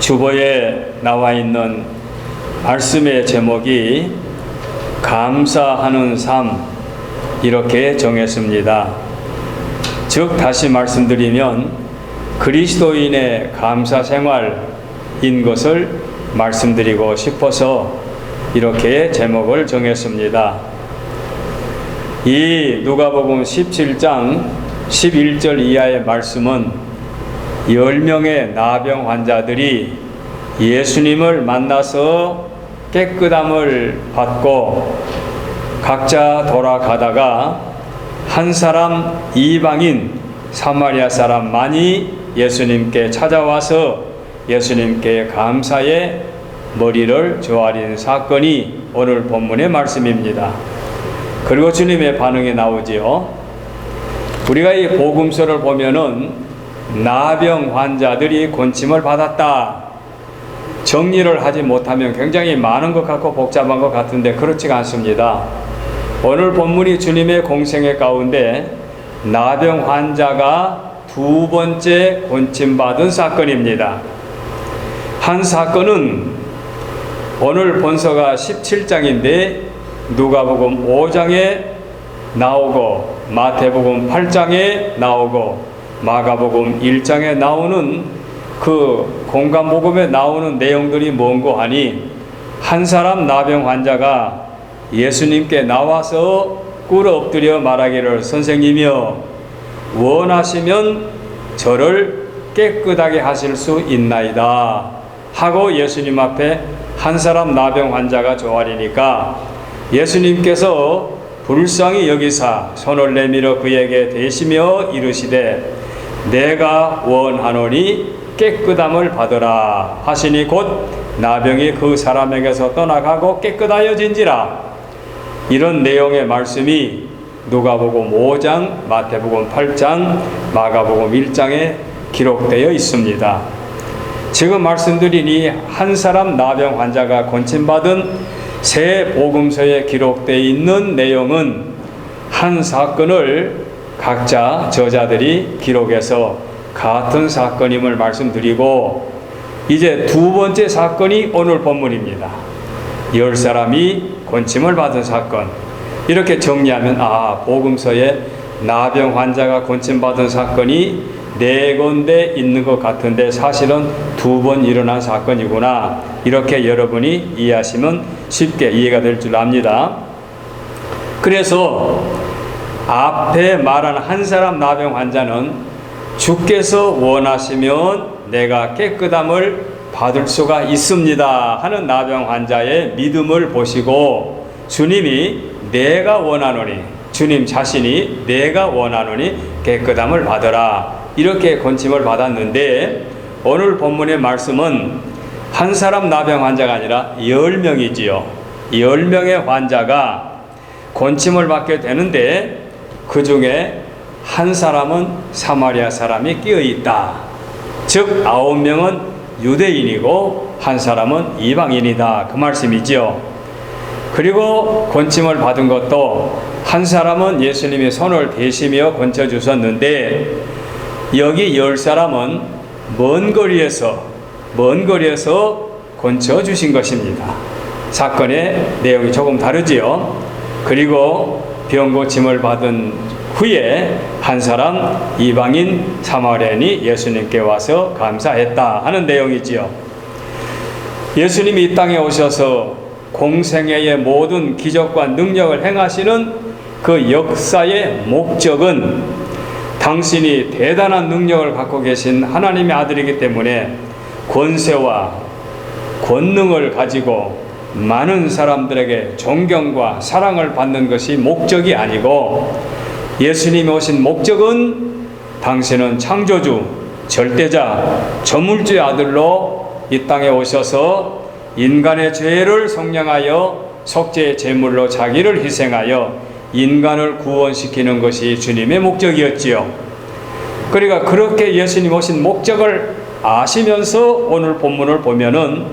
주보에 나와 있는 말씀의 제목이 감사하는 삶, 이렇게 정했습니다. 즉 다시 말씀드리면 그리스도인의 감사 생활인 것을 말씀드리고 싶어서 이렇게 제목을 정했습니다. 이 누가복음 17장 11절 이하의 말씀은 10명의 나병 환자들이 예수님을 만나서 깨끗함을 받고 각자 돌아가다가 한 사람 이방인 사마리아 사람만이 예수님께 찾아와서 예수님께 감사의 머리를 조아린 사건이 오늘 본문의 말씀입니다. 그리고 주님의 반응이 나오지요. 우리가 이 복음서를 보면은 나병 환자들이 권침을 받았다. 정리를 하지 못하면 굉장히 많은 것 같고 복잡한 것 같은데 그렇지가 않습니다. 오늘 본문이 주님의 공생애 가운데 나병 환자가 두 번째 권침받은 사건입니다. 한 사건은 오늘 본서가 17장인데 누가복음 5장에 나오고 마태복음 8장에 나오고 마가복음 1장에 나오는 그 공간복음에 나오는 내용들이 뭔고 하니 한 사람 나병 환자가 예수님께 나와서 꿇어 엎드려 말하기를 선생님이여 원하시면 저를 깨끗하게 하실 수 있나이다 하고 예수님 앞에 한 사람 나병 환자가 조아리니까 예수님께서 불쌍히 여기사 손을 내밀어 그에게 대시며 이르시되 내가 원하노니 깨끗함을 받으라 하시니 곧 나병이 그 사람에게서 떠나가고 깨끗하여진지라. 이런 내용의 말씀이 누가복음 5장, 마태복음 8장, 마가복음 1장에 기록되어 있습니다. 지금 말씀드린 이 한 사람 나병 환자가 권침받은 새 복음서에 기록되어 있는 내용은 한 사건을 각자 저자들이 기록해서 같은 사건임을 말씀드리고 이제 두 번째 사건이 오늘 본문입니다. 10사람이 권침을 받은 사건. 이렇게 정리하면 복음서에 나병 환자가 권침받은 사건이 4군데 있는 것 같은데 사실은 2번 일어난 사건이구나. 이렇게 여러분이 이해하시면 쉽게 이해가 될 줄 압니다. 그래서 앞에 말한 한 사람 나병 환자는 주께서 원하시면 내가 깨끗함을 받을 수가 있습니다 하는 나병 환자의 믿음을 보시고 주님이 내가 원하노니, 주님 자신이 내가 원하노니 깨끗함을 받으라 이렇게 권침을 받았는데 오늘 본문의 말씀은 한 사람 나병 환자가 아니라 10명이지요. 10명의 환자가 권침을 받게 되는데 그 중에 한 사람은 사마리아 사람이 끼어 있다. 즉 9명은 유대인이고 한 사람은 이방인이다. 그 말씀이지요. 그리고 권침을 받은 것도 한 사람은 예수님이 손을 대시며 건져 주셨는데 여기 10사람은 먼 거리에서 건져 주신 것입니다. 사건의 내용이 조금 다르지요. 그리고 병 고침을 받은 후에 한 사람 이방인 사마리아인이 예수님께 와서 감사했다 하는 내용이지요. 예수님이 이 땅에 오셔서 공생애의 모든 기적과 능력을 행하시는 그 역사의 목적은 당신이 대단한 능력을 갖고 계신 하나님의 아들이기 때문에 권세와 권능을 가지고 많은 사람들에게 존경과 사랑을 받는 것이 목적이 아니고 예수님이 오신 목적은 당신은 창조주, 절대자, 저물주의 아들로 이 땅에 오셔서 인간의 죄를 속량하여 속죄의 제물로 자기를 희생하여 인간을 구원시키는 것이 주님의 목적이었지요. 그러니까 그렇게 예수님 오신 목적을 아시면서 오늘 본문을 보면은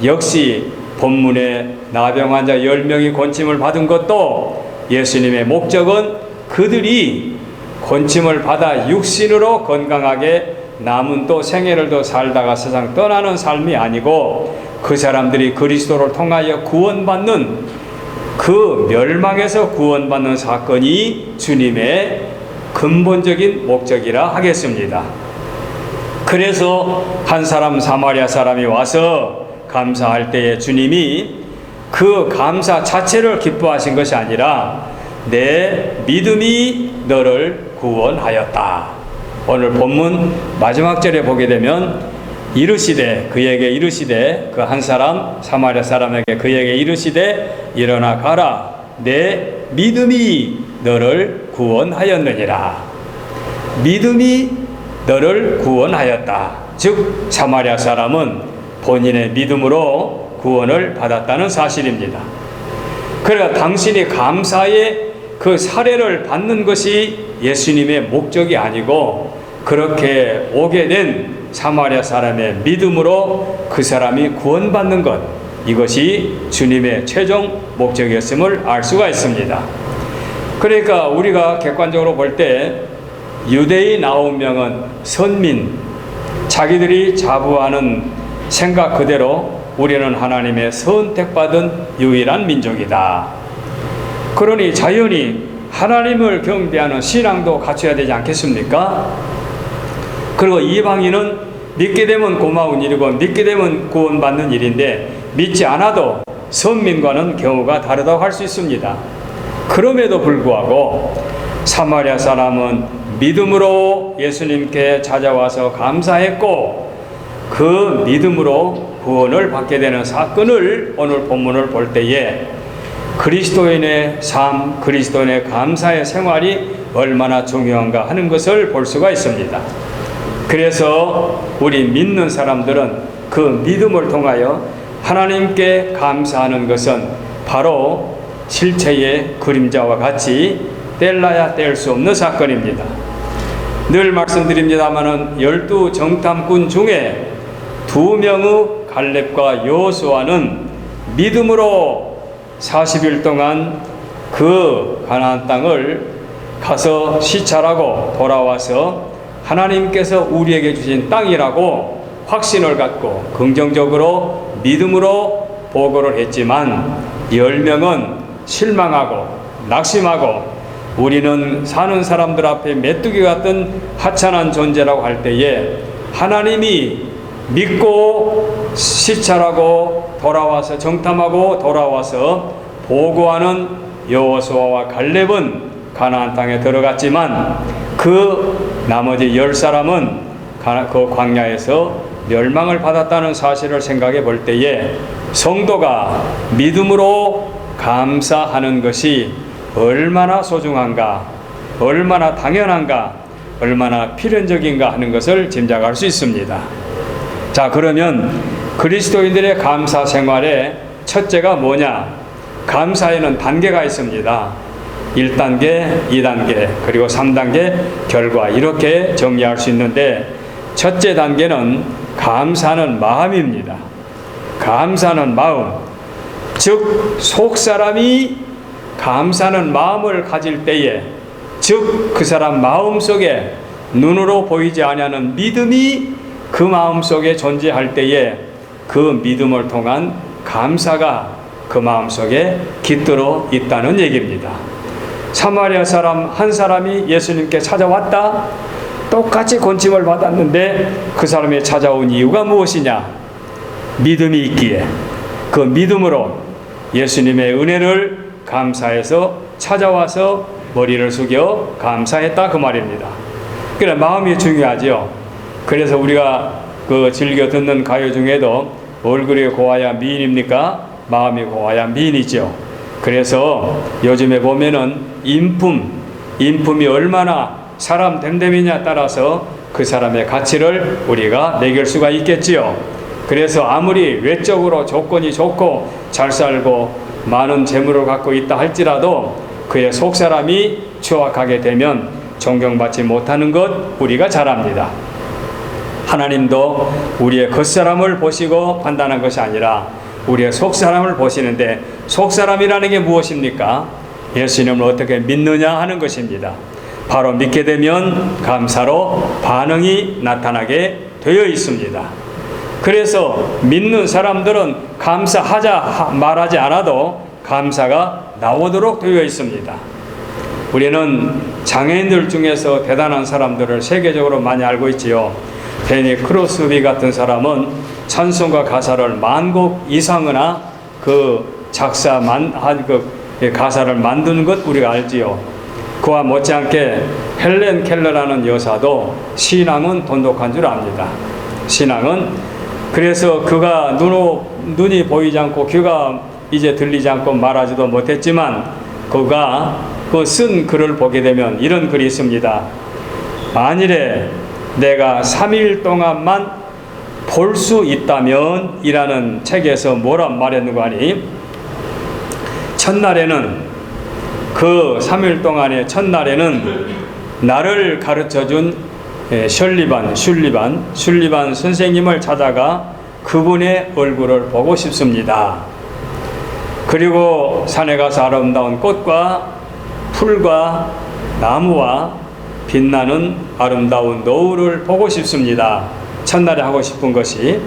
역시 본문에 나병 환자 10명이 권침을 받은 것도 예수님의 목적은 그들이 권침을 받아 육신으로 건강하게 남은 또 생애를 더 살다가 세상 떠나는 삶이 아니고 그 사람들이 그리스도를 통하여 구원받는 그 멸망에서 구원받는 사건이 주님의 근본적인 목적이라 하겠습니다. 그래서 한 사람 사마리아 사람이 와서 감사할 때에 주님이 그 감사 자체를 기뻐하신 것이 아니라 내 믿음이 너를 구원하였다. 오늘 본문 마지막 절에 보게 되면 그에게 이르시되 그 한 사람 사마리아 사람에게 그에게 이르시되 일어나 가라 내 믿음이 너를 구원하였느니라. 믿음이 너를 구원하였다. 즉 사마리아 사람은 본인의 믿음으로 구원을 받았다는 사실입니다. 그러니까 당신이 감사의 그 사례를 받는 것이 예수님의 목적이 아니고 그렇게 오게 된 사마리아 사람의 믿음으로 그 사람이 구원받는 것, 이것이 주님의 최종 목적이었음을 알 수가 있습니다. 그러니까 우리가 객관적으로 볼 때 유대인 9명은 선민, 자기들이 자부하는 생각 그대로 우리는 하나님의 선택받은 유일한 민족이다. 그러니 자연히 하나님을 경배하는 신앙도 갖춰야 되지 않겠습니까? 그리고 이방인은 믿게 되면 고마운 일이고 믿게 되면 구원받는 일인데 믿지 않아도 선민과는 경우가 다르다고 할 수 있습니다. 그럼에도 불구하고 사마리아 사람은 믿음으로 예수님께 찾아와서 감사했고 그 믿음으로 구원을 받게 되는 사건을 오늘 본문을 볼 때에 그리스도인의 삶, 그리스도인의 감사의 생활이 얼마나 중요한가 하는 것을 볼 수가 있습니다. 그래서 우리 믿는 사람들은 그 믿음을 통하여 하나님께 감사하는 것은 바로 실체의 그림자와 같이 뗄래야 뗄 수 없는 사건입니다. 늘 말씀드립니다마는 12 정탐꾼 중에 2명의 갈렙과 여호수아는 믿음으로 40일 동안 그 가나안 땅을 가서 시찰하고 돌아와서 하나님께서 우리에게 주신 땅이라고 확신을 갖고 긍정적으로 믿음으로 보고를 했지만 10명은 실망하고 낙심하고 우리는 사는 사람들 앞에 메뚜기 같은 하찮은 존재라고 할 때에 하나님이 믿고 시찰하고 돌아와서 정탐하고 돌아와서 보고하는 여호수아와 갈렙은 가나안 땅에 들어갔지만 그 나머지 10사람은 그 광야에서 멸망을 받았다는 사실을 생각해 볼 때에 성도가 믿음으로 감사하는 것이 얼마나 소중한가, 얼마나 당연한가, 얼마나 필연적인가 하는 것을 짐작할 수 있습니다. 자, 그러면 그리스도인들의 감사 생활의 첫째가 뭐냐? 감사에는 단계가 있습니다. 1단계, 2단계, 그리고 3단계 결과, 이렇게 정리할 수 있는데 첫째 단계는 감사하는 마음입니다. 감사하는 마음, 즉 속사람이 감사하는 마음을 가질 때에, 즉 그 사람 마음속에 눈으로 보이지 아니하는 믿음이 그 마음속에 존재할 때에 그 믿음을 통한 감사가 그 마음속에 깃들어 있다는 얘기입니다. 사마리아 사람 한 사람이 예수님께 찾아왔다. 똑같이 권침을 받았는데 그 사람이 찾아온 이유가 무엇이냐? 믿음이 있기에 그 믿음으로 예수님의 은혜를 감사해서 찾아와서 머리를 숙여 감사했다, 그 말입니다. 그래, 마음이 중요하죠. 그래서 우리가 그 즐겨 듣는 가요 중에도 얼굴이 고와야 미인입니까? 마음이 고와야 미인이죠. 그래서 요즘에 보면은 인품이 얼마나 사람 됨됨이냐에 따라서 그 사람의 가치를 우리가 매길 수가 있겠지요. 그래서 아무리 외적으로 조건이 좋고 잘 살고 많은 재물을 갖고 있다 할지라도 그의 속사람이 추악하게 되면 존경받지 못하는 것 우리가 잘 압니다. 하나님도 우리의 겉사람을 보시고 판단한 것이 아니라 우리의 속사람을 보시는데, 속사람이라는 게 무엇입니까? 예수님을 어떻게 믿느냐 하는 것입니다. 바로 믿게 되면 감사로 반응이 나타나게 되어 있습니다. 그래서 믿는 사람들은 감사하자 말하지 않아도 감사가 나오도록 되어 있습니다. 우리는 장애인들 중에서 대단한 사람들을 세계적으로 많이 알고 있지요. 데니 크로스비 같은 사람은 찬송가 가사를 10,000곡 이상이나 가사를 만드는 것 우리가 알지요. 그와 못지않게 헬렌 켈러라는 여사도 신앙은 돈독한 줄 압니다. 신앙은 그래서 그가 눈이 보이지 않고 귀가 이제 들리지 않고 말하지도 못했지만 그가 그 쓴 글을 보게 되면 이런 글이 있습니다. 만일에 내가 3일 동안만 볼 수 있다면 이라는 책에서 뭐라 말했는가 하니, 첫날에는 그 3일 동안의 첫날에는 나를 가르쳐준 슐리반 선생님을 찾아가 그분의 얼굴을 보고 싶습니다. 그리고 산에 가서 아름다운 꽃과 풀과 나무와 빛나는 아름다운 노을을 보고 싶습니다. 첫날에 하고 싶은 것이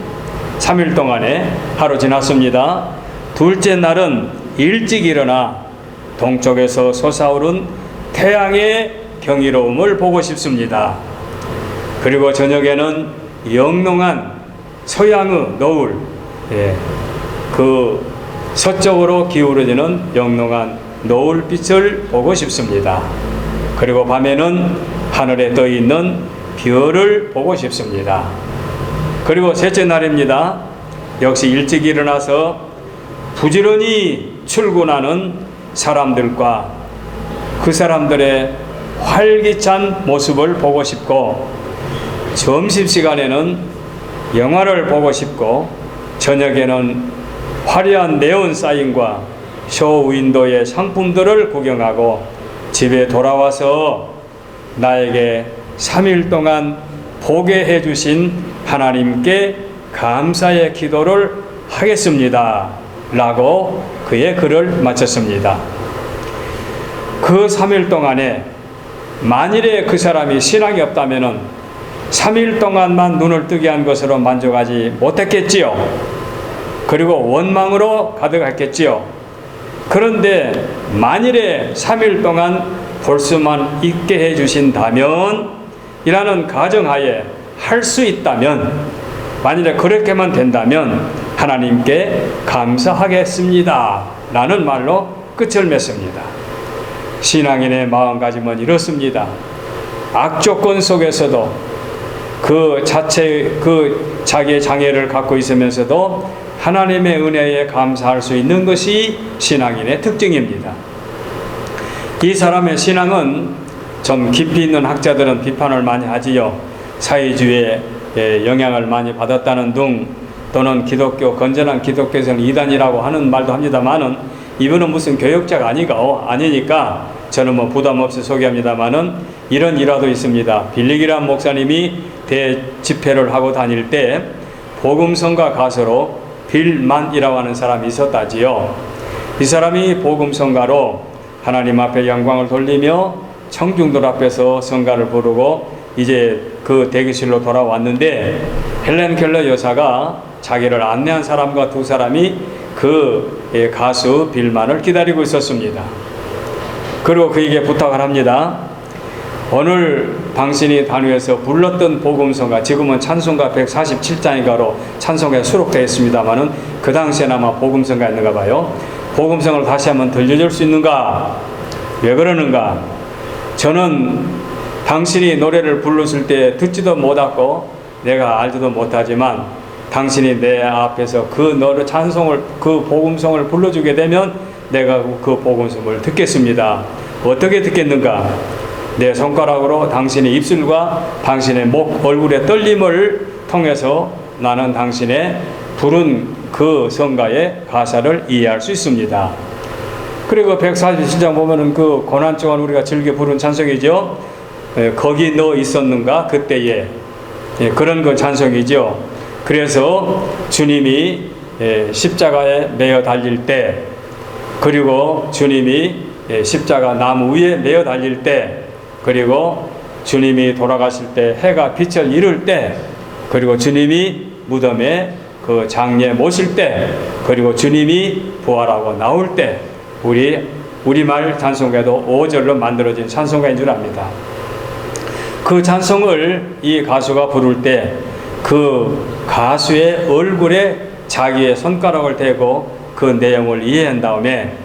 3일 동안에 하루 지났습니다. 둘째 날은 일찍 일어나 동쪽에서 솟아오른 태양의 경이로움을 보고 싶습니다. 그리고 저녁에는 영롱한 서양의 노을, 그 서쪽으로 기울어지는 영롱한 노을빛을 보고 싶습니다. 그리고 밤에는 하늘에 떠 있는 별을 보고 싶습니다. 그리고 셋째 날입니다. 역시 일찍 일어나서 부지런히 출근하는 사람들과 그 사람들의 활기찬 모습을 보고 싶고, 점심시간에는 영화를 보고 싶고, 저녁에는 화려한 네온 사인과 쇼윈도의 상품들을 구경하고 집에 돌아와서 나에게 3일 동안 보게 해주신 하나님께 감사의 기도를 하겠습니다 라고 그의 글을 마쳤습니다. 그 3일 동안에 만일에 그 사람이 신앙이 없다면 3일 동안만 눈을 뜨게 한 것으로 만족하지 못했겠지요. 그리고 원망으로 가득했겠지요. 그런데 만일에 3일 동안 볼 수만 있게 해주신다면 이라는 가정하에 할 수 있다면, 만일에 그렇게만 된다면 하나님께 감사하겠습니다 라는 말로 끝을 맺습니다. 신앙인의 마음가짐은 이렇습니다. 악조건 속에서도 자기의 장애를 갖고 있으면서도 하나님의 은혜에 감사할 수 있는 것이 신앙인의 특징입니다. 이 사람의 신앙은 좀 깊이 있는 학자들은 비판을 많이 하지요. 사회주의의 영향을 많이 받았다는 등, 또는 건전한 기독교에서는 이단이라고 하는 말도 합니다만은, 이분은 무슨 교역자가 아니니까 저는 부담 없이 소개합니다만은 이런 일화도 있습니다. 빌리기람 목사님이 대집회를 하고 다닐 때 복음성가 가수로 빌만이라고 하는 사람이 있었다지요. 이 사람이 복음성가로 하나님 앞에 영광을 돌리며 청중들 앞에서 성가를 부르고 이제 그 대기실로 돌아왔는데, 헬렌 켈러 여사가 자기를 안내한 사람과 두 사람이 그 가수 빌만을 기다리고 있었습니다. 그리고 그에게 부탁을 합니다. 오늘 당신이 단위에서 불렀던 복음성가, 지금은 찬송가 147장인가로 찬송가에 수록되어 있습니다만은 그 당시에는 아마 복음성가였는가 봐요. 복음성을 다시 한번 들려줄 수 있는가? 왜 그러는가? 저는 당신이 노래를 불렀을 때 듣지도 못하고 내가 알지도 못하지만 당신이 내 앞에서 그 노래 찬송을, 그 복음성을 불러주게 되면 내가 그 복음성을 듣겠습니다. 어떻게 듣겠는가? 내 손가락으로 당신의 입술과 당신의 목, 얼굴의 떨림을 통해서 나는 당신의 부른 그 성가의 가사를 이해할 수 있습니다. 그리고 147장 보면은 그 고난중간 우리가 즐겨 부른 찬송이죠. 거기 너 있었는가 그때에, 그런 그 찬송이죠. 그래서 주님이 십자가에 매어 달릴 때, 그리고 주님이 십자가 나무 위에 매어 달릴 때 그리고 주님이 돌아가실 때 해가 빛을 잃을 때, 그리고 주님이 무덤에 그 장례 모실 때, 그리고 주님이 부활하고 나올 때, 우리말 찬송가도 5절로 만들어진 찬송가인 줄 압니다. 그 찬송을 이 가수가 부를 때 그 가수의 얼굴에 자기의 손가락을 대고 그 내용을 이해한 다음에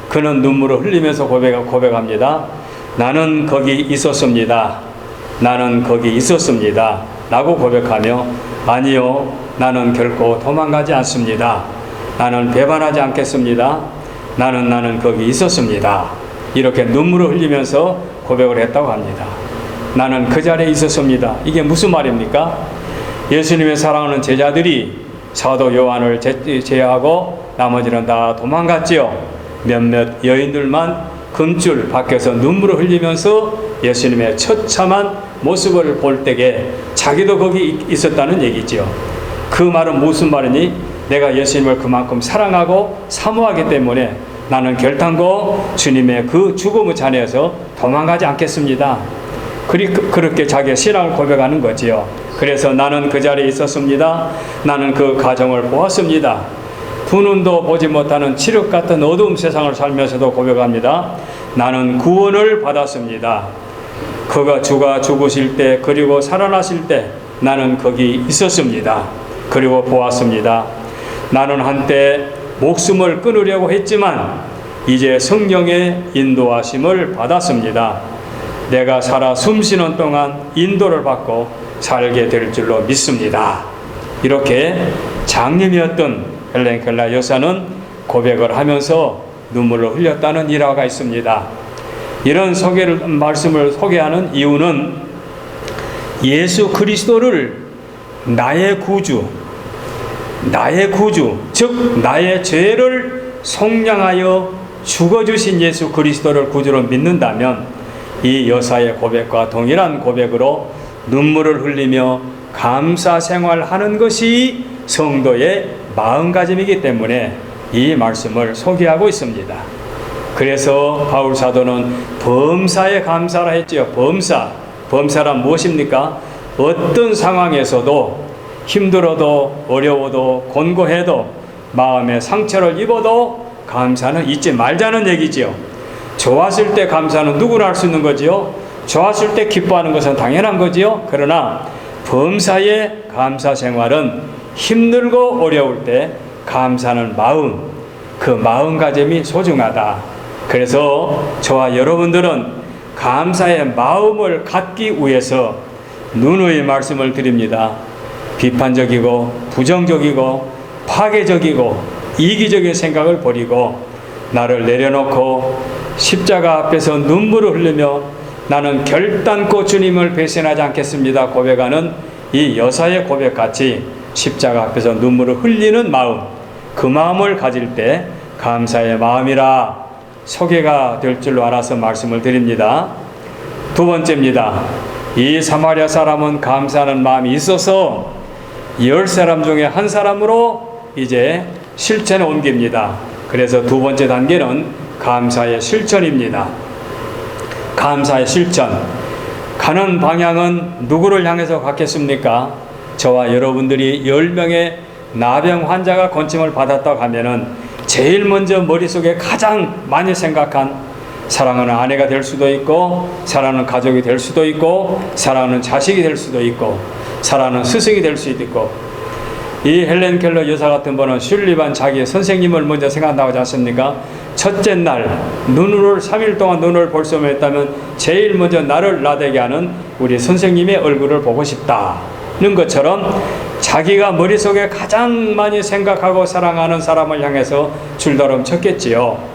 그는 눈물을 흘리면서 고백합니다. 나는 거기 있었습니다. 나는 거기 있었습니다. 라고 고백하며, 아니요, 나는 결코 도망가지 않습니다. 나는 배반하지 않겠습니다. 나는 거기 있었습니다. 이렇게 눈물을 흘리면서 고백을 했다고 합니다. 나는 그 자리에 있었습니다. 이게 무슨 말입니까? 예수님의 사랑하는 제자들이 사도 요한을 제외하고 나머지는 다 도망갔지요. 몇몇 여인들만 금줄 밖에서 눈물을 흘리면서 예수님의 처참한 모습을 볼 때에 자기도 거기 있었다는 얘기죠. 그 말은 무슨 말이니? 내가 예수님을 그만큼 사랑하고 사모하기 때문에 나는 결단코 주님의 그 죽음의 잔에서 도망가지 않겠습니다. 그렇게 자기의 신앙을 고백하는 거지요. 그래서 나는 그 자리에 있었습니다. 나는 그 가정을 보았습니다. 두 눈도 보지 못하는 칠흑 같은 어두운 세상을 살면서도 고백합니다. 나는 구원을 받았습니다. 주가 죽으실 때, 그리고 살아나실 때 나는 거기 있었습니다. 그리고 보았습니다. 나는 한때 목숨을 끊으려고 했지만 이제 성령의 인도하심을 받았습니다. 내가 살아 숨쉬는 동안 인도를 받고 살게 될 줄로 믿습니다. 이렇게 장님이었던 헬렌 켈러 여사는 고백을 하면서 눈물을 흘렸다는 일화가 있습니다. 이런 말씀을 소개하는 이유는 예수 그리스도를 나의 구주, 즉 나의 죄를 속량하여 죽어주신 예수 그리스도를 구주로 믿는다면 이 여사의 고백과 동일한 고백으로 눈물을 흘리며 감사 생활하는 것이 성도의 마음가짐이기 때문에 이 말씀을 소개하고 있습니다. 그래서 바울 사도는 범사에 감사라 했지요. 범사란 무엇입니까? 어떤 상황에서도 힘들어도 어려워도 곤고해도 마음에 상처를 입어도 감사는 잊지 말자는 얘기지요. 좋았을 때 감사는 누구나 할 수 있는 거지요. 좋았을 때 기뻐하는 것은 당연한 거지요. 그러나 범사의 감사 생활은 힘들고 어려울 때 감사하는 마음, 그 마음가짐이 소중하다. 그래서 저와 여러분들은 감사의 마음을 갖기 위해서 누누이 말씀을 드립니다. 비판적이고 부정적이고 파괴적이고 이기적인 생각을 버리고 나를 내려놓고 십자가 앞에서 눈물을 흘리며 나는 결단코 주님을 배신하지 않겠습니다 고백하는 이 여사의 고백같이 십자가 앞에서 눈물을 흘리는 마음, 그 마음을 가질 때 감사의 마음이라 소개가 될 줄로 알아서 말씀을 드립니다. 두 번째입니다. 이 사마리아 사람은 감사하는 마음이 있어서 10사람 중에 한 사람으로 이제 실천에 옮깁니다. 그래서 두 번째 단계는 감사의 실천입니다. 감사의 실천. 가는 방향은 누구를 향해서 갔겠습니까? 저와 여러분들이 10명의 나병 환자가 건침을 받았다고 하면은 제일 먼저 머릿속에 가장 많이 생각한 사랑하는 아내가 될 수도 있고, 사랑하는 가족이 될 수도 있고, 사랑하는 자식이 될 수도 있고, 사랑하는 스승이 될 수도 있고, 이 헬렌 켈러 여사 같은 분은 슐리반 자기의 선생님을 먼저 생각한다고 하지 않습니까? 첫째 날 눈을 3일 동안 눈을 볼 수만 있다면 제일 먼저 나를 나대게 하는 우리 선생님의 얼굴을 보고 싶다는 것처럼 자기가 머릿속에 가장 많이 생각하고 사랑하는 사람을 향해서 줄다름 쳤겠지요.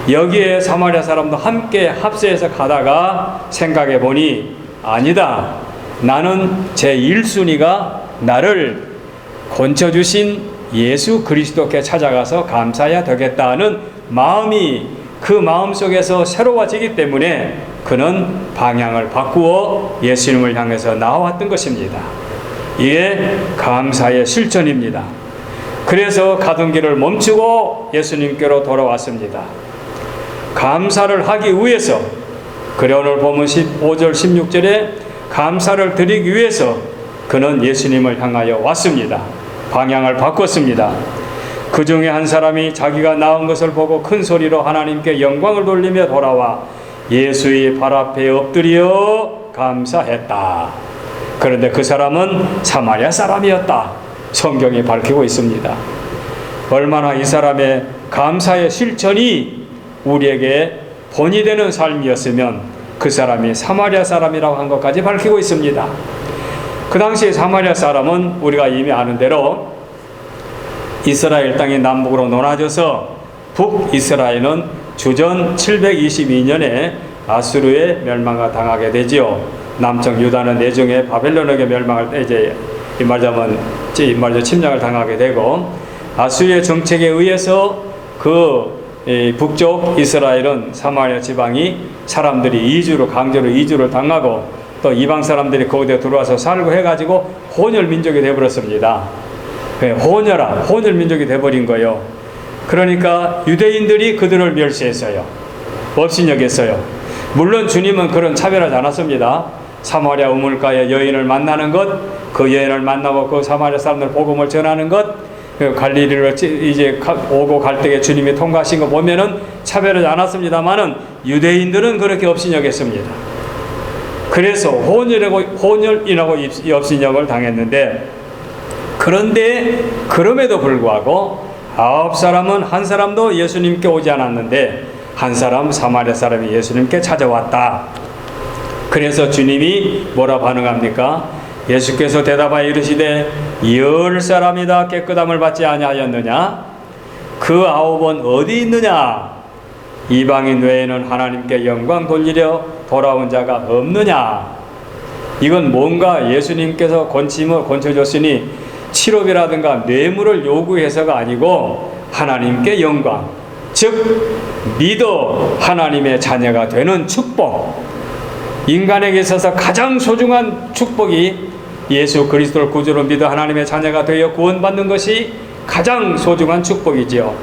여기에 사마리아 사람도 함께 합세해서 가다가 생각해 보니 아니다. 나는 제 1순위가 나를 건져주신 예수 그리스도께 찾아가서 감사해야 되겠다는 마음이 그 마음속에서 새로워지기 때문에 그는 방향을 바꾸어 예수님을 향해서 나왔던 것입니다. 이게 감사의 실천입니다. 그래서 가던 길을 멈추고 예수님께로 돌아왔습니다. 감사를 하기 위해서 그래 오늘 보면 15절 16절에 감사를 드리기 위해서 그는 예수님을 향하여 왔습니다. 방향을 바꿨습니다. 그 중에 한 사람이 자기가 나은 것을 보고 큰 소리로 하나님께 영광을 돌리며 돌아와 예수의 발 앞에 엎드려 감사했다. 그런데 그 사람은 사마리아 사람이었다. 성경이 밝히고 있습니다. 얼마나 이 사람의 감사의 실천이 우리에게 본이 되는 삶이었으면 그 사람이 사마리아 사람이라고 한 것까지 밝히고 있습니다. 그 당시 사마리아 사람은 우리가 이미 아는 대로 이스라엘 땅이 남북으로 나눠져서 북이스라엘은 주전 722년에 아수르의 멸망을 당하게 되지요. 남쪽 유다는 내중에 바벨론에게 멸망을 이제 이 말하자면 침략을 당하게 되고 아수르의 정책에 의해서 북쪽 이스라엘은 사마리아 지방이 사람들이 강제로 이주를 당하고 또 이방 사람들이 거기에 들어와서 살고 해가지고 혼혈 민족이 되어버렸습니다. 혼혈 민족이 되어버린 거예요. 그러니까 유대인들이 그들을 멸시했어요. 업신여겼어요. 물론 주님은 그런 차별하지 않았습니다. 사마리아 우물가에 여인을 만나는 것, 그 여인을 만나고 그 사마리아 사람들 복음을 전하는 것, 갈릴리로 이제 오고 갈 때에 주님이 통과하신 거 보면은 차별하지 않았습니다만은 유대인들은 그렇게 업신여겼습니다. 그래서 혼혈인하고 업신여을 당했는데, 그런데 그럼에도 불구하고 9사람은 한 사람도 예수님께 오지 않았는데 한 사람 사마리아 사람이 예수님께 찾아왔다. 그래서 주님이 뭐라 반응합니까? 예수께서 대답하여 이르시되 10사람이다 깨끗함을 받지 아니하였느냐? 그 9은 어디 있느냐? 이방인 외에는 하나님께 영광 돌리려 돌아온 자가 없느냐? 이건 뭔가 예수님께서 권침을 권쳐줬으니 치료비라든가 뇌물을 요구해서가 아니고 하나님께 영광, 즉 믿어 하나님의 자녀가 되는 축복, 인간에게 있어서 가장 소중한 축복이 예수 그리스도를 구주로 믿어 하나님의 자녀가 되어 구원받는 것이 가장 소중한 축복이지요.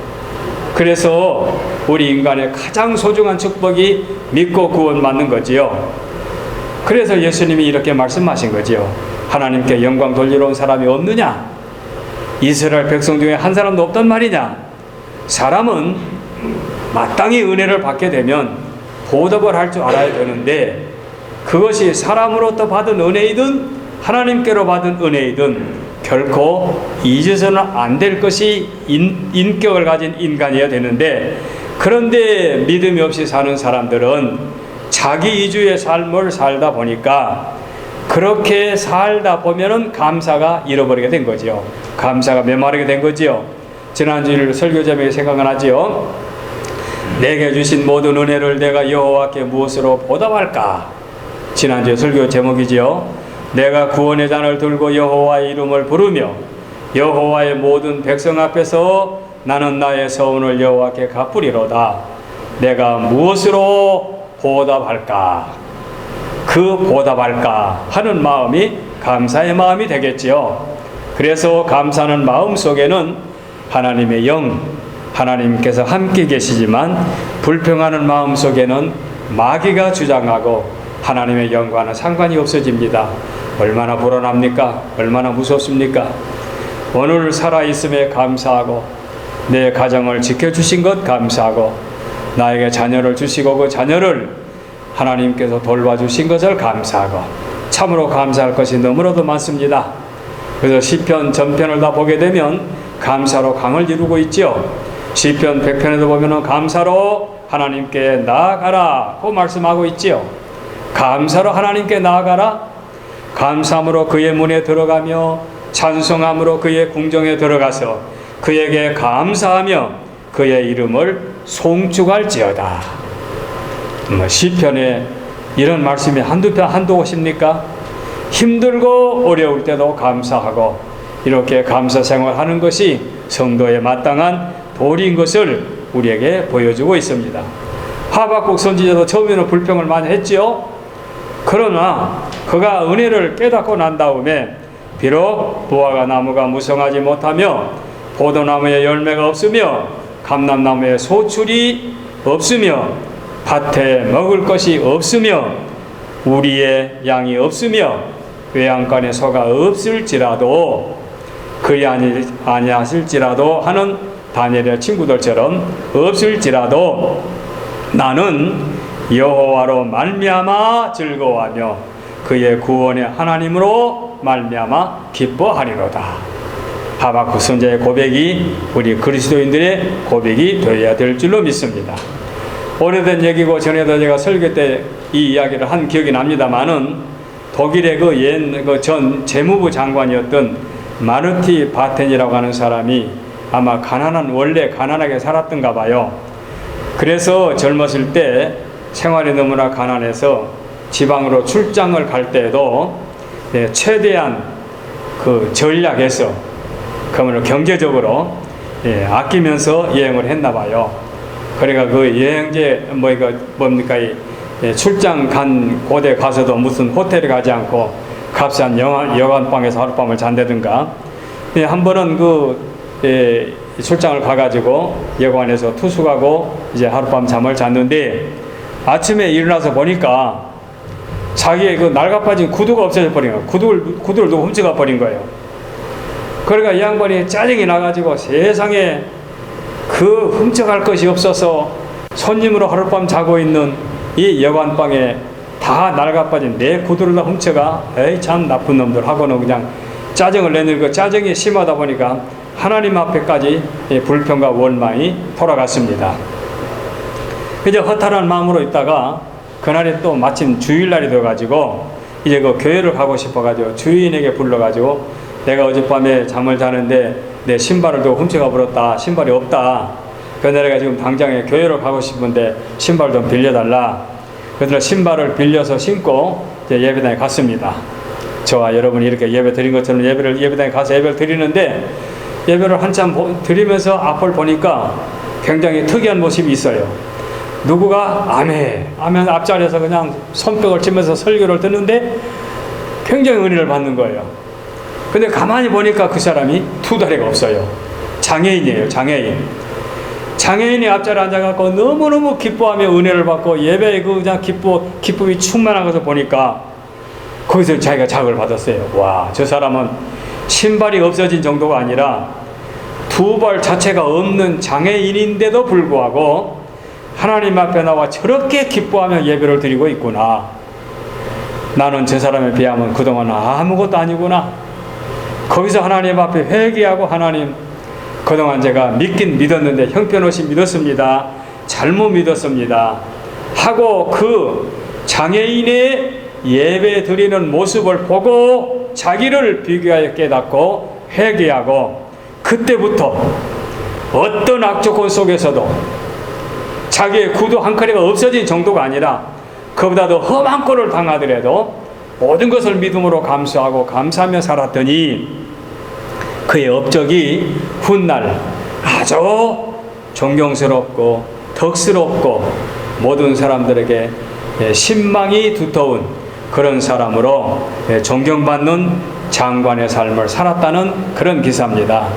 그래서 우리 인간의 가장 소중한 축복이 믿고 구원받는 거지요. 그래서 예수님이 이렇게 말씀하신 거지요. 하나님께 영광 돌리러 온 사람이 없느냐? 이스라엘 백성 중에 한 사람도 없단 말이냐? 사람은 마땅히 은혜를 받게 되면 보답을 할 줄 알아야 되는데, 그것이 사람으로부터 받은 은혜이든 하나님께로 받은 은혜이든 결코 잊어서는 안 될 것이 인격을 가진 인간이어야 되는데, 그런데 믿음이 없이 사는 사람들은 자기 이주의 삶을 살다 보니까 그렇게 살다 보면은 감사가 잃어버리게 된 거지요. 감사가 메마르게 된 거지요. 지난주일 설교 제목이 생각나지요. 내게 주신 모든 은혜를 내가 여호와께 무엇으로 보답할까? 지난주의 설교 제목이지요. 내가 구원의 잔을 들고 여호와의 이름을 부르며 여호와의 모든 백성 앞에서 나는 나의 서운을 여호와께 갚으리로다. 내가 무엇으로 보답할까? 그 보답할까 하는 마음이 감사의 마음이 되겠지요. 그래서 감사하는 마음 속에는 하나님의 영, 하나님께서 함께 계시지만 불평하는 마음 속에는 마귀가 주장하고 하나님의 영과는 상관이 없어집니다. 얼마나 불안합니까? 얼마나 무섭습니까? 오늘 살아있음에 감사하고 내 가정을 지켜주신 것 감사하고 나에게 자녀를 주시고 그 자녀를 하나님께서 돌봐주신 것을 감사하고 참으로 감사할 것이 너무나도 많습니다. 그래서 시편 전편을 다 보게 되면 감사로 강을 이루고 있지요. 시편 100편에도 보면 감사로 하나님께 나아가라고 말씀하고 있지요. 감사로 하나님께 나아가라. 감사함으로 그의 문에 들어가며 찬송함으로 그의 궁정에 들어가서 그에게 감사하며 그의 이름을 송축할지어다. 시편에 이런 말씀이 한두 곳입니까? 힘들고 어려울 때도 감사하고 이렇게 감사 생활하는 것이 성도의 마땅한 도리인 것을 우리에게 보여주고 있습니다. 하박국 선지자도 처음에는 불평을 많이 했지요. 그러나 그가 은혜를 깨닫고 난 다음에 비록 무화과 나무가 무성하지 못하며 포도나무에 열매가 없으며 감람나무에 소출이 없으며 밭에 먹을 것이 없으며 우리의 양이 없으며 외양간에 소가 없을지라도 그리 아니하실지라도 하는 다니엘의 친구들처럼 없을지라도 나는 여호와로 말미암아 즐거워하며 그의 구원의 하나님으로 말미암아 기뻐하리로다. 하박국 선지자의 고백이 우리 그리스도인들의 고백이 되어야 될 줄로 믿습니다. 오래된 얘기고 전에도 제가 설교 때 이 이야기를 한 기억이 납니다만은 독일의 그 전 재무부 장관이었던 마르티 바텐이라고 하는 사람이 아마 원래 가난하게 살았던가 봐요. 그래서 젊었을 때 생활이 너무나 가난해서 지방으로 출장을 갈 때에도 최대한 전략해서 그러면 경제적으로 아끼면서 여행을 했나 봐요. 그러니까 그 여행제 출장 간 곳에 가서도 무슨 호텔에 가지 않고 값싼 여관방에서 하룻밤을 잔다든가, 한 번은 출장을 가가지고 여관에서 투숙하고 이제 하룻밤 잠을 잤는데 아침에 일어나서 보니까 자기의 그 낡아빠진 구두가 없어져 버린 거예요. 구두를 누구 훔쳐가 버린 거예요. 그러니까 이 양반이 짜증이 나가지고 세상에 그 훔쳐갈 것이 없어서 손님으로 하룻밤 자고 있는 이 여관방에 다 낡아빠진 내 구두를 다 훔쳐가, 에이 참 나쁜 놈들 하고는 그냥 짜증을 내는 그 짜증이 심하다 보니까 하나님 앞에까지 불평과 원망이 돌아갔습니다. 이제 허탈한 마음으로 있다가 그날이 또 마침 주일날이 되어가지고 이제 그 교회를 가고 싶어가지고 주인에게 불러가지고 내가 어젯밤에 잠을 자는데 내 신발을 또 훔쳐가 버렸다. 신발이 없다. 그래서 내가 지금 당장에 교회를 가고 싶은데 신발 좀 빌려달라. 그래서 신발을 빌려서 신고 이제 예배당에 갔습니다. 저와 여러분이 이렇게 예배 드린 것처럼 예배당에 가서 예배를 드리는데 예배를 한참 드리면서 앞을 보니까 굉장히 특이한 모습이 있어요. 누구가 아멘 앞자리에서 그냥 손뼉을 치면서 설교를 듣는데 굉장히 은혜를 받는 거예요. 근데 가만히 보니까 그 사람이 두 다리가 없어요. 장애인이에요. 장애인이 앞자리에 앉아갖고 너무너무 기뻐하며 은혜를 받고 예배에 그냥 기쁨이 충만한 것을 보니까 거기서 자기가 자극을 받았어요. 와, 저 사람은 신발이 없어진 정도가 아니라 두 발 자체가 없는 장애인인데도 불구하고 하나님 앞에 나와 저렇게 기뻐하며 예배를 드리고 있구나. 나는 저 사람에 비하면 그동안 아무것도 아니구나. 거기서 하나님 앞에 회개하고 하나님, 그동안 제가 믿긴 믿었는데 형편없이 믿었습니다. 잘못 믿었습니다. 하고 그 장애인의 예배 드리는 모습을 보고 자기를 비교하여 깨닫고 회개하고 그때부터 어떤 악조건 속에서도 자기의 구두 한 컬레가 없어진 정도가 아니라 그보다 더 험한 꼴을 당하더라도 모든 것을 믿음으로 감수하고 감사하며 살았더니 그의 업적이 훗날 아주 존경스럽고 덕스럽고 모든 사람들에게 신망이 두터운 그런 사람으로 존경받는 장관의 삶을 살았다는 그런 기사입니다.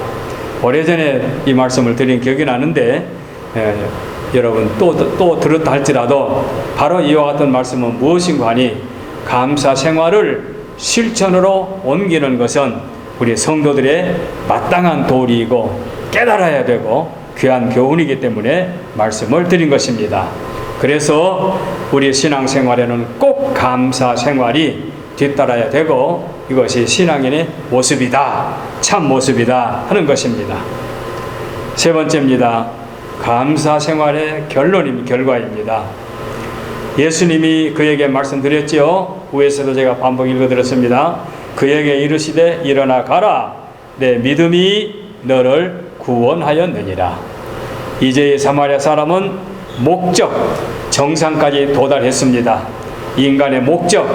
오래전에 이 말씀을 드린 기억이 나는데 여러분 또 들었다 할지라도 바로 이와 같은 말씀은 무엇인가 하니 감사 생활을 실천으로 옮기는 것은 우리 성도들의 마땅한 도리이고 깨달아야 되고 귀한 교훈이기 때문에 말씀을 드린 것입니다. 그래서 우리 신앙생활에는 꼭 감사 생활이 뒤따라야 되고 이것이 신앙인의 모습이다, 참 모습이다 하는 것입니다. 세 번째입니다. 감사 생활의 결과입니다. 예수님이 그에게 말씀드렸지요. 위에서도 제가 반복 읽어드렸습니다. 그에게 이르시되 일어나 가라, 내 믿음이 너를 구원하였느니라. 이제 사마리아 사람은 목적, 정상까지 도달했습니다. 인간의 목적,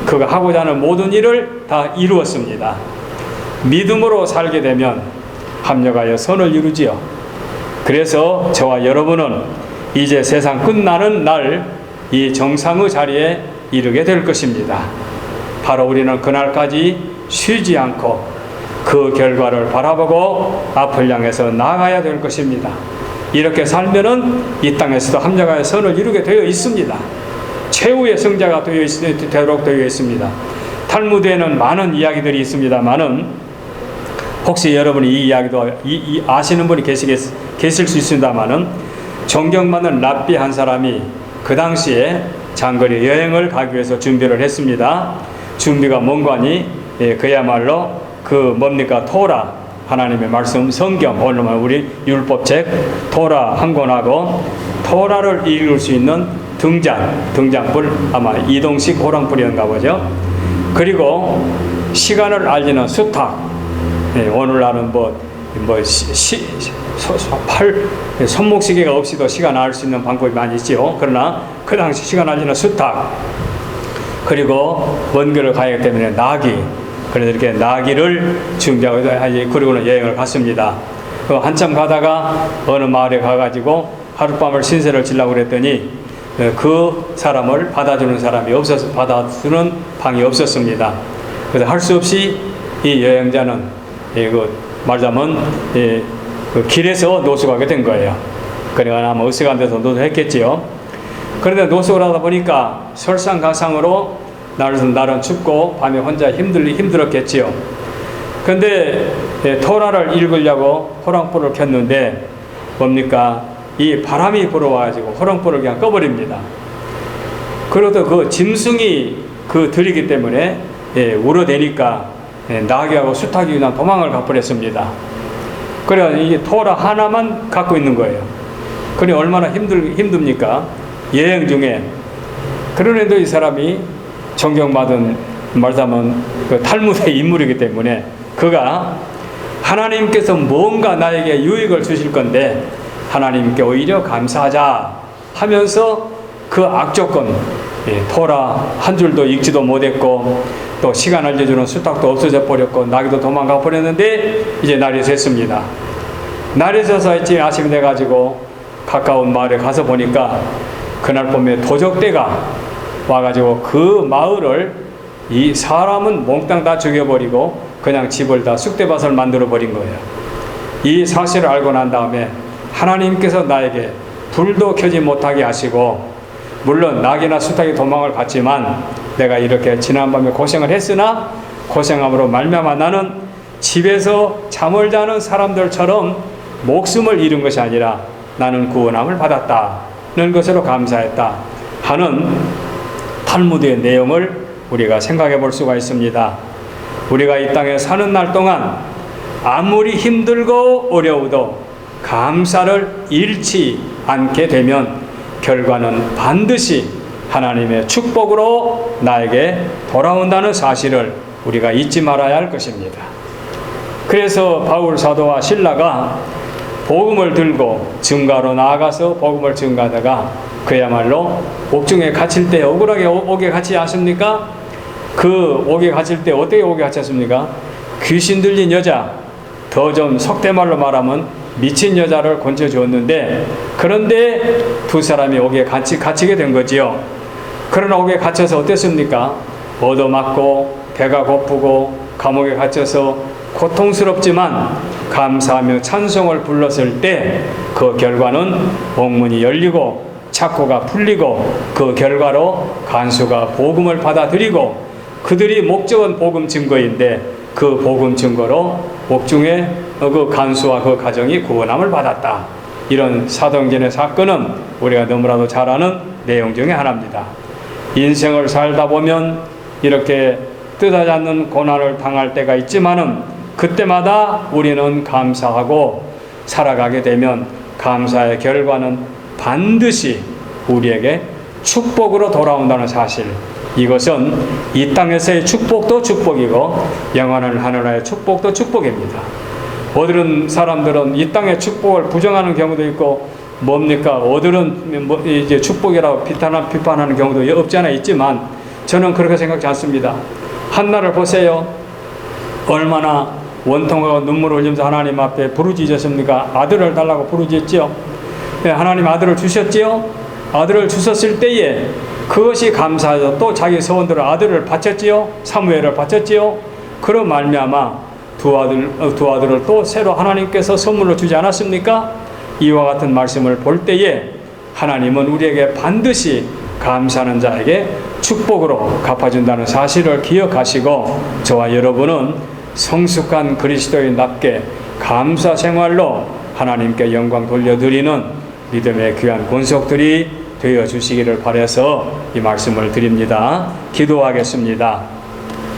그가 하고자 하는 모든 일을 다 이루었습니다. 믿음으로 살게 되면 합력하여 선을 이루지요. 그래서 저와 여러분은 이제 세상 끝나는 날 이 정상의 자리에 이르게 될 것입니다. 바로 우리는 그날까지 쉬지 않고 그 결과를 바라보고 앞을 향해서 나아가야 될 것입니다. 이렇게 살면은 이 땅에서도 합력하여 선을 이루게 되어 있습니다. 최후의 성자가 되도록 되어 있습니다. 탈무드에는 많은 이야기들이 있습니다만은 혹시 여러분이 이 이야기도 아시는 분이 계실 수 있습니다만은 존경받는 랍비 한 사람이 그 당시에 장거리 여행을 가기 위해서 준비를 했습니다. 준비가 뭔가니 그야말로 뭡니까? 토라, 하나님의 말씀, 성경, 오늘 우리 율법책 토라 한 권하고 토라를 읽을 수 있는 등잔불, 아마 이동식 호랑불이었나 보죠. 그리고 시간을 알리는 수탉, 오늘날은 손목시계가 없이도 시간 알 수 있는 방법이 많이 있지요. 그러나 그 당시 시간 알리는 수탉, 그리고 먼 길을 가야 하기 때문에 나귀, 그래서 이렇게 나귀를 준비하고 그리고는 여행을 갔습니다. 한참 가다가 어느 마을에 가가지고 하룻밤을 신세를 지려고 그랬더니 그 사람을 받아주는 방이 없었습니다. 그래서 할 수 없이 이 여행자는 말하자면 그 길에서 노숙하게 된 거예요. 그러니까 아마 으슥한 데서 노숙했겠지요. 그런데 노숙을 하다 보니까 설상가상으로 날은 춥고 밤에 혼자 힘들었겠지요. 그런데 토라를 읽으려고 호랑불을 켰는데 뭡니까? 이 바람이 불어와가지고 호랑불을 그냥 꺼버립니다. 그래도 그 짐승이 들이기 때문에 울어대니까 나귀하고 수탉이 그냥 도망을 가버렸습니다. 그래서 이 토라 하나만 갖고 있는 거예요. 그래 얼마나 힘듭니까? 여행 중에. 그런데도 이 사람이 존경받은 말하자면 탈무드의 인물이기 때문에 그가 하나님께서 뭔가 나에게 유익을 주실 건데 하나님께 오히려 감사하자 하면서 그 악조건, 토라 한 줄도 읽지도 못했고 또 시간 알려주는 수탉도 없어져 버렸고 나귀도 도망가 버렸는데 이제 날이 샜습니다. 날이 새서 이제 아침이 돼가지고 가까운 마을에 가서 보니까 그날 밤에 도적대가 와가지고 그 마을을 이 사람은 몽땅 다 죽여버리고 그냥 집을 다 쑥대밭을 만들어 버린 거예요. 이 사실을 알고 난 다음에 하나님께서 나에게 불도 켜지 못하게 하시고 물론 낙이나 수탉이 도망을 갔지만 내가 이렇게 지난밤에 고생을 했으나 고생함으로 말미암아 나는 집에서 잠을 자는 사람들처럼 목숨을 잃은 것이 아니라 나는 구원함을 받았다는 것으로 감사했다 하는 탈무드의 내용을 우리가 생각해 볼 수가 있습니다. 우리가 이 땅에 사는 날 동안 아무리 힘들고 어려워도 감사를 잃지 않게 되면 결과는 반드시 하나님의 축복으로 나에게 돌아온다는 사실을 우리가 잊지 말아야 할 것입니다. 그래서 바울 사도와 실라가 복음을 들고 증가로 나아가서 복음을 증가하다가 그야말로 옥중에 갇힐 때 억울하게 옥에 갇히지 않습니까? 그 옥에 갇힐 때 어떻게 옥에 갇혔습니까? 귀신 들린 여자, 더 좀 속대말로 말하면 미친 여자를 건져주었는데 그런데 두 사람이 옥에 갇히게 된 거지요. 그러나 옥에 갇혀서 어땠습니까? 얻어맞고 배가 고프고 감옥에 갇혀서 고통스럽지만 감사하며 찬송을 불렀을 때 그 결과는 옥문이 열리고 착고가 풀리고 그 결과로 간수가 복음을 받아들이고 그들이 목적은 복음 증거인데 그 복음 증거로 옥중에 그 간수와 그 가정이 구원함을 받았다. 이런 사도행전의 사건은 우리가 너무나도 잘 아는 내용 중에 하나입니다. 인생을 살다 보면 이렇게 뜻하지 않는 고난을 당할 때가 있지만은 그때마다 우리는 감사하고 살아가게 되면 감사의 결과는 반드시 우리에게 축복으로 돌아온다는 사실, 이것은 이 땅에서의 축복도 축복이고 영원한 하늘나라의 축복도 축복입니다. 어들은 사람들은 이 땅의 축복을 부정하는 경우도 있고 뭡니까? 어들은 이제 축복이라고 비판하는 경우도 없지 않아 있지만 저는 그렇게 생각지 않습니다. 한나를 보세요. 얼마나 원통하고 눈물을 흘리면서 하나님 앞에 부르짖었습니까? 아들을 달라고 부르짖었지요. 하나님 아들을 주셨지요. 아들을 주셨을 때에 그것이 감사해서 또 자기 서원대로 아들을 바쳤지요. 사무엘을 바쳤지요. 그런 말미암아 두 아들을 또 새로 하나님께서 선물로 주지 않았습니까? 이와 같은 말씀을 볼 때에 하나님은 우리에게 반드시 감사하는 자에게 축복으로 갚아준다는 사실을 기억하시고 저와 여러분은 성숙한 그리스도인답게 감사 생활로 하나님께 영광 돌려드리는 믿음의 귀한 권속들이 되어 주시기를 바라서 이 말씀을 드립니다. 기도하겠습니다.